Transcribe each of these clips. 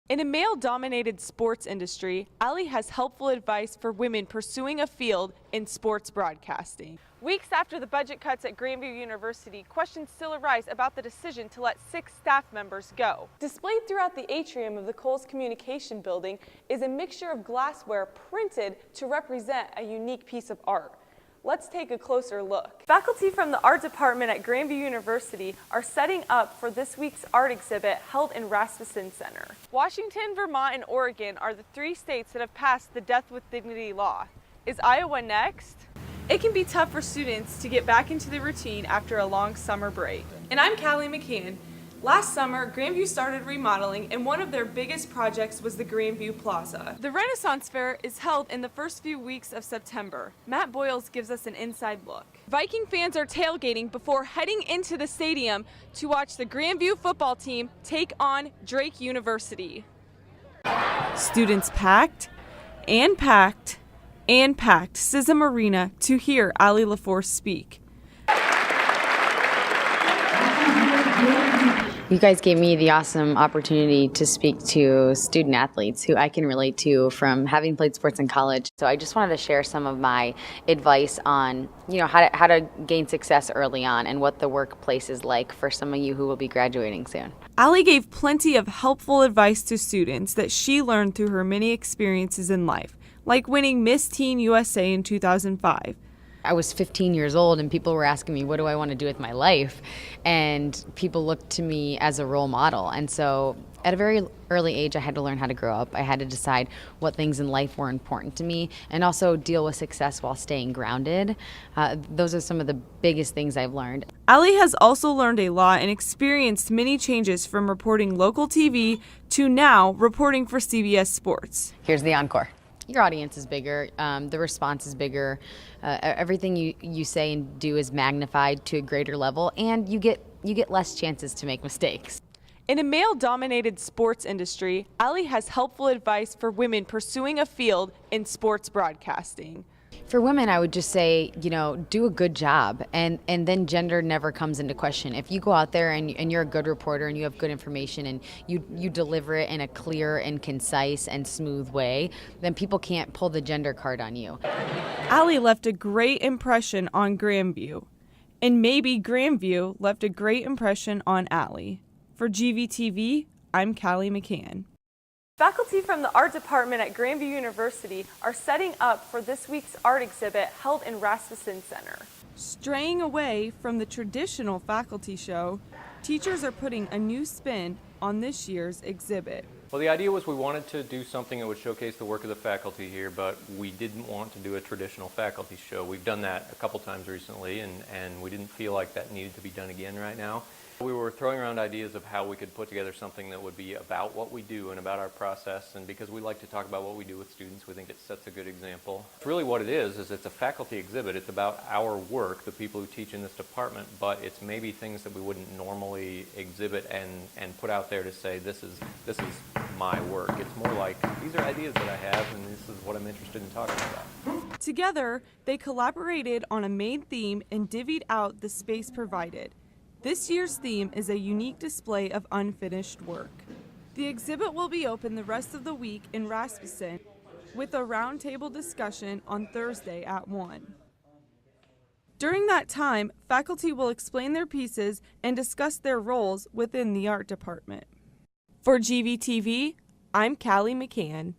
In a male-dominated sports industry, Allie has helpful advice for women pursuing a field in sports broadcasting. Weeks after the budget cuts at Grandview University, questions still arise about the decision to let 6 staff members go. Displayed throughout the atrium of the Coles Communication Building is a mixture of glassware printed to represent a unique piece of art. Let's take a closer look. Faculty from the art department at Grandview University are setting up for this week's art exhibit held in Rasmussen Center. Washington, Vermont, and Oregon are the 3 states that have passed the Death with Dignity law. Is Iowa next? It can be tough for students to get back into the routine after a long summer break. And I'm Callie McCann. Last summer, Grandview started remodeling, and one of their biggest projects was the Grandview Plaza. The Renaissance Fair is held in the first few weeks of September. Matt Boyles gives us an inside look. Viking fans are tailgating before heading into the stadium to watch the Grandview football team take on Drake University. Students packed and packed and packed Sism Arena to hear Allie LaForce speak. You guys gave me the awesome opportunity to speak to student athletes who I can relate to from having played sports in college. So I just wanted to share some of my advice on, how to gain success early on and what the workplace is like for some of you who will be graduating soon. Allie gave plenty of helpful advice to students that she learned through her many experiences in life, like winning Miss Teen USA in 2005. I was 15 years old and people were asking me, what do I want to do with my life? And people looked to me as a role model. And so at a very early age, I had to learn how to grow up. I had to decide what things in life were important to me and also deal with success while staying grounded. Those are some of the biggest things I've learned. Allie has also learned a lot and experienced many changes from reporting local TV to now reporting for CBS Sports. Here's the encore. Your audience is bigger, the response is bigger, everything you say and do is magnified to a greater level, and you get less chances to make mistakes. In a male-dominated sports industry, Allie has helpful advice for women pursuing a field in sports broadcasting. For women, I would just say, do a good job, and then gender never comes into question. If you go out there and you're a good reporter and you have good information and you deliver it in a clear and concise and smooth way, then people can't pull the gender card on you. Allie left a great impression on Grandview, and maybe Grandview left a great impression on Allie. For GVTV, I'm Callie McCann. Faculty from the art department at Grandview University are setting up for this week's art exhibit held in Rasmussen Center. Straying away from the traditional faculty show, teachers are putting a new spin on this year's exhibit. Well, the idea was we wanted to do something that would showcase the work of the faculty here, but we didn't want to do a traditional faculty show. We've done that a couple times recently, and we didn't feel like that needed to be done again right now. We were throwing around ideas of how we could put together something that would be about what we do and about our process, and because we like to talk about what we do with students, we think it sets a good example. Really what it is it's a faculty exhibit. It's about our work, the people who teach in this department, but it's maybe things that we wouldn't normally exhibit and put out there to say, this is my work. It's more like, these are ideas that I have, and this is what I'm interested in talking about. Together, they collaborated on a main theme and divvied out the space provided. This year's theme is a unique display of unfinished work. The exhibit will be open the rest of the week in Rasmussen with a roundtable discussion on Thursday at 1. During that time, faculty will explain their pieces and discuss their roles within the art department. For GVTV, I'm Callie McCann.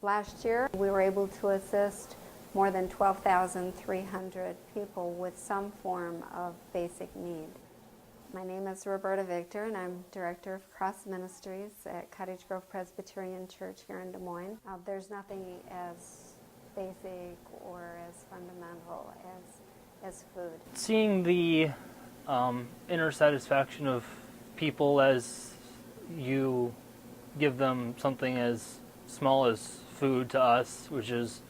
Last year, we were able to assist more than 12,300 people with some form of basic need. My name is Roberta Victor, and I'm Director of Cross Ministries at Cottage Grove Presbyterian Church here in Des Moines. There's nothing as basic or as fundamental as food. Seeing the inner satisfaction of people as you give them something as small as food to us, which is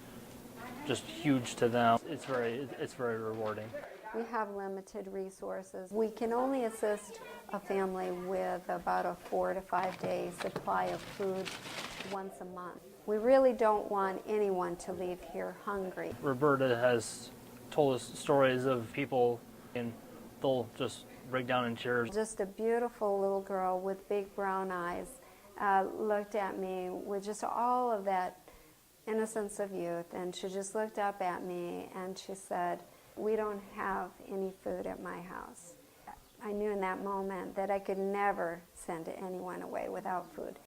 just huge to them. It's very rewarding. We have limited resources. We can only assist a family with about a 4 to 5 day supply of food once a month. We really don't want anyone to leave here hungry. Roberta has told us stories of people and they'll just break down in tears. Just a beautiful little girl with big brown eyes looked at me with just all of that innocence of youth, and she just looked up at me and she said, "We don't have any food at my house." I knew in that moment that I could never send anyone away without food.